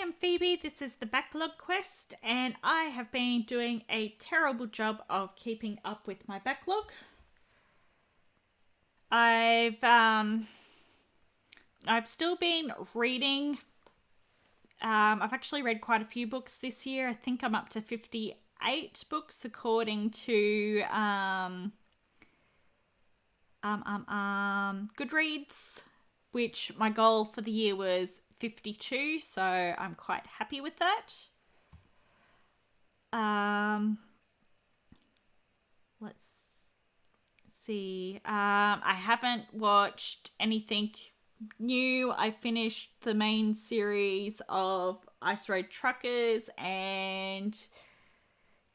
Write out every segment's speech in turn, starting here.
I'm Phoebe, this is the Backlog quest, and I have been doing a terrible job of keeping up with my backlog. I've still been reading. I've actually read quite a few books this year. I think I'm up to 58 books according to Goodreads, which my goal for the year was 52, so I'm quite happy with that. Let's see. I haven't watched anything new. I finished the main series of Ice Road Truckers and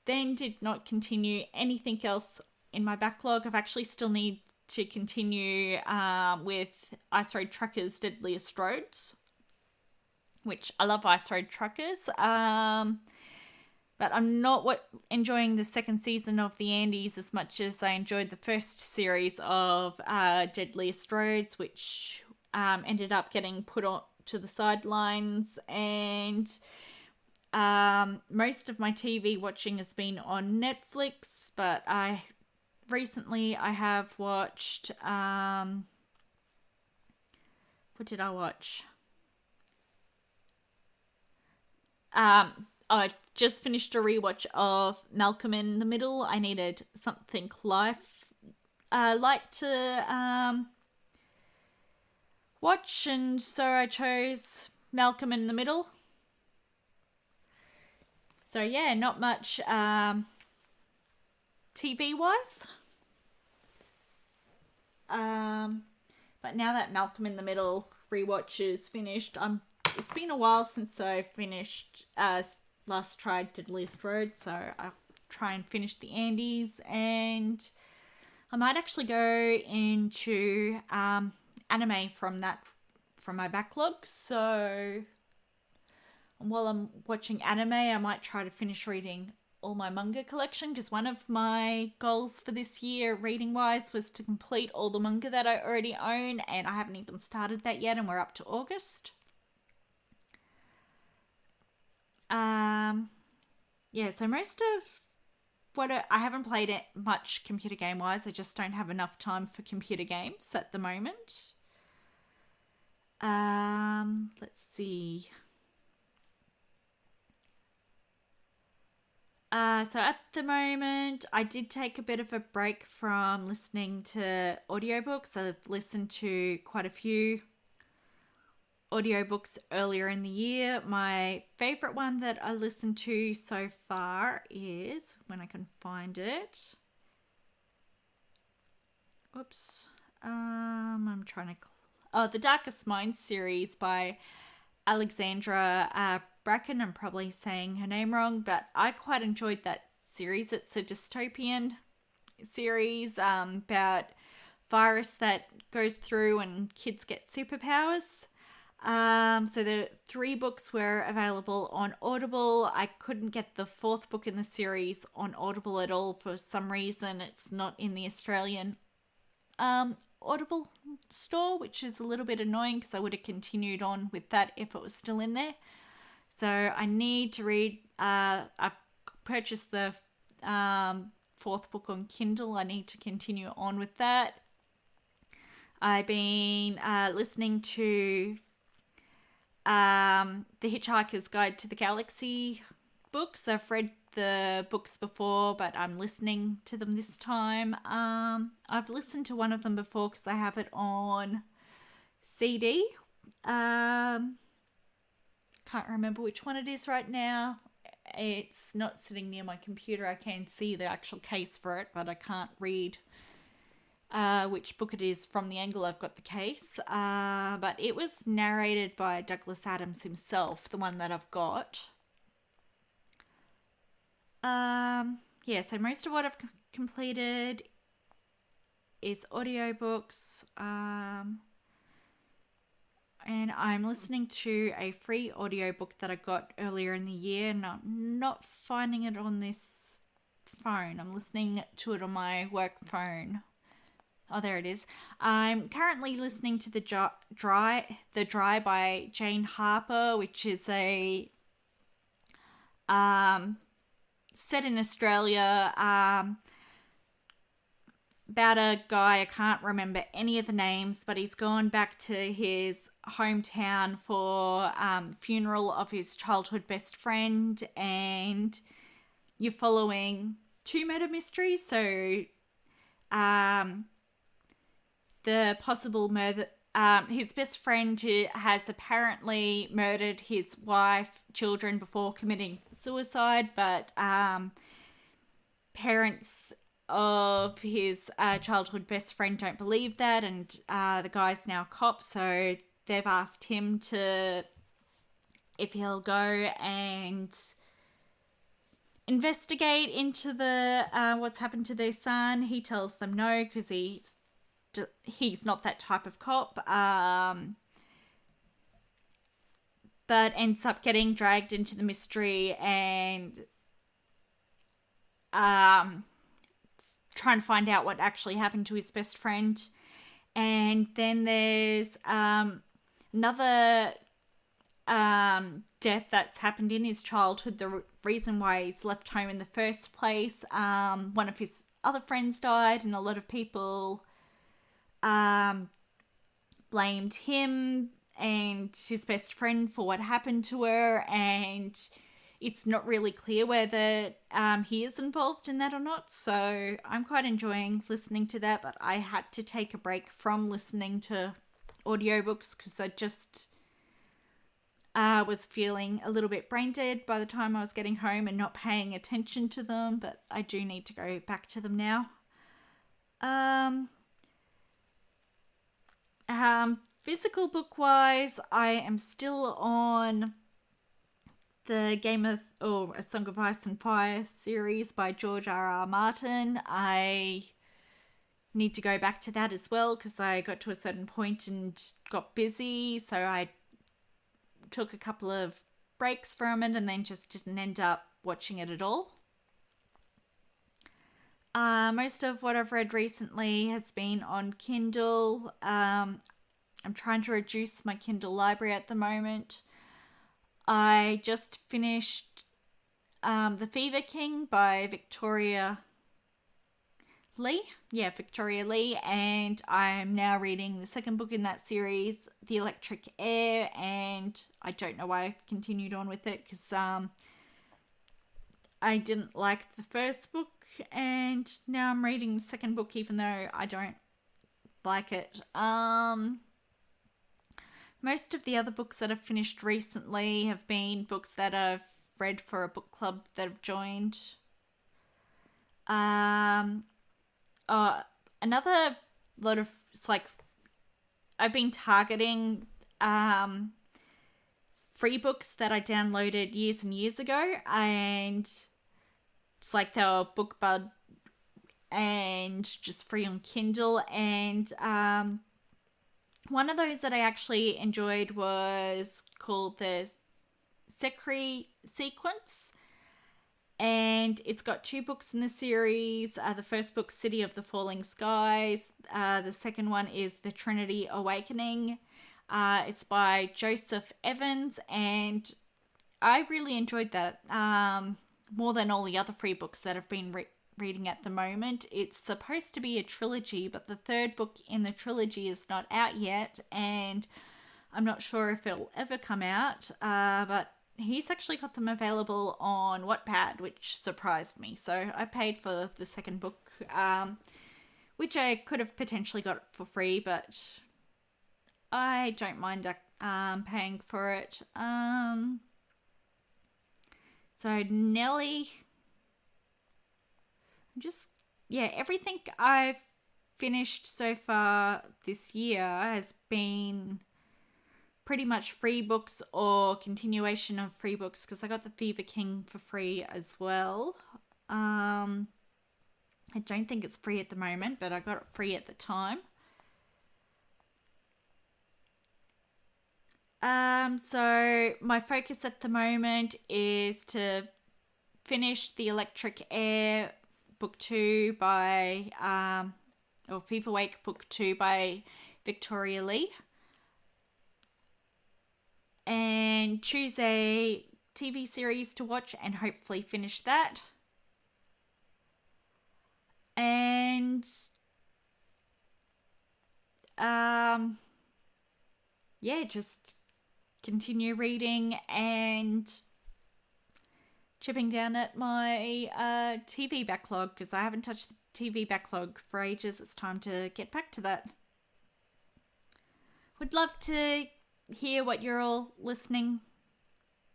then did not continue anything else in my backlog. I've actually still need to continue with Ice Road Truckers Deadliest Roads, which I love Ice Road Truckers. But I'm not enjoying the second season of the Andes as much as I enjoyed the first series of Deadliest Roads, which ended up getting put on to the sidelines. And most of my TV watching has been on Netflix, but recently I have watched... what did I watch? I just finished a rewatch of Malcolm in the Middle. I needed something light to watch, and so I chose Malcolm in the Middle. So yeah, not much TV wise. But now that Malcolm in the Middle rewatch is finished, it's been a while since I finished last tried Deadliest Road, so I'll try and finish the Andes, and I might actually go into anime from my backlog. So while I'm watching anime, I might try to finish reading all my manga collection, because one of my goals for this year, reading wise, was to complete all the manga that I already own, and I haven't even started that yet, and we're up to August. Yeah, so most of I haven't played it much computer game wise. I just don't have enough time for computer games at the moment. Let's see. So at the moment, I did take a bit of a break from listening to audiobooks. I've listened to quite a few audiobooks earlier in the year. My favorite one that I listened to so far is, when I can find it. Oops. I'm trying to... The Darkest Mind series by Alexandra Bracken. I'm probably saying her name wrong, but I quite enjoyed that series. It's a dystopian series about virus that goes through and kids get superpowers. So the 3 books were available on Audible. I couldn't get the 4th book in the series on Audible at all for some reason. It's not in the Australian Audible store, which is a little bit annoying because I would have continued on with that if it was still in there. So I need to read. I've purchased the 4th book on Kindle. I need to continue on with that. I've been listening to The Hitchhiker's Guide to the Galaxy books. I've read the books before, but I'm listening to them this time. I've listened to one of them before because I have it on CD. Can't remember which one it is right now. It's not sitting near my computer. I can see the actual case for it, but I can't read which book it is from the angle I've got the case. But it was narrated by Douglas Adams himself, the one that I've got. Yeah, so most of what I've completed is audiobooks. And I'm listening to a free audiobook that I got earlier in the year, and I'm not finding it on this phone. I'm listening to it on my work phone. Oh, there it is. I'm currently listening to The Dry by Jane Harper, which is a set in Australia, about a guy. I can't remember any of the names, but he's gone back to his hometown for funeral of his childhood best friend, and you're following two murder mysteries. So the possible murder. His best friend has apparently murdered his wife, children before committing suicide, but parents of his childhood best friend don't believe that, and the guy's now a cop, so they've asked him if he'll go and investigate into the what's happened to their son. He tells them no, because he's not that type of cop, but ends up getting dragged into the mystery and trying to find out what actually happened to his best friend. And then there's another death that's happened in his childhood, the reason why he's left home in the first place. One of his other friends died, and a lot of people blamed him and his best friend for what happened to her, and it's not really clear whether he is involved in that or not. So I'm quite enjoying listening to that, but I had to take a break from listening to audiobooks because I just was feeling a little bit brain dead by the time I was getting home and not paying attention to them, but I do need to go back to them now. Physical book wise, I am still on the A Song of Ice and Fire series by George R.R. Martin. I need to go back to that as well because I got to a certain point and got busy, so I took a couple of breaks from it and then just didn't end up watching it at all. Most of what I've read recently has been on Kindle. I'm trying to reduce my Kindle library at the moment. I just finished The Fever King by Victoria Lee. Yeah, Victoria Lee. And I'm now reading the second book in that series, The Electric Air. And I don't know why I've continued on with it because I didn't like the first book. And now I'm reading the second book even though I don't like it. Most of the other books that I've finished recently have been books that I've read for a book club that I've joined. Another lot of, it's like, I've been targeting free books that I downloaded years and years ago, and it's like they were BookBud and just free on Kindle, and one of those that I actually enjoyed was called the Secret Sequence, and it's got two books in the series. The first book, City of the Falling Skies. The second one is The Trinity Awakening. It's by Joseph Evans, and I really enjoyed that more than all the other free books that I've been reading at the moment. It's supposed to be a trilogy, but the third book in the trilogy is not out yet, and I'm not sure if it'll ever come out, but he's actually got them available on Wattpad, which surprised me. So I paid for the second book, which I could have potentially got for free, but I don't mind paying for it. So Nelly, everything I've finished so far this year has been pretty much free books or continuation of free books, because I got The Fever King for free as well. I don't think it's free at the moment, but I got it free at the time. So my focus at the moment is to finish The Electric Air Book 2 by or FIFA Wake Book 2 by Victoria Lee. And choose a TV series to watch and hopefully finish that. And just continue reading and chipping down at my TV backlog, because I haven't touched the TV backlog for ages. It's time to get back to that. Would love to hear what you're all listening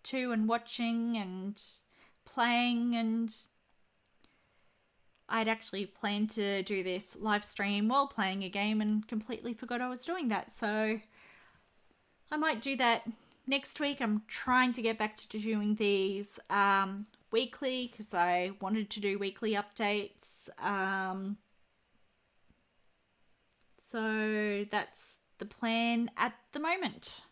to and watching and playing, and I'd actually planned to do this live stream while playing a game and completely forgot I was doing that, so I might do that next week. I'm trying to get back to doing these weekly, because I wanted to do weekly updates. So that's the plan at the moment.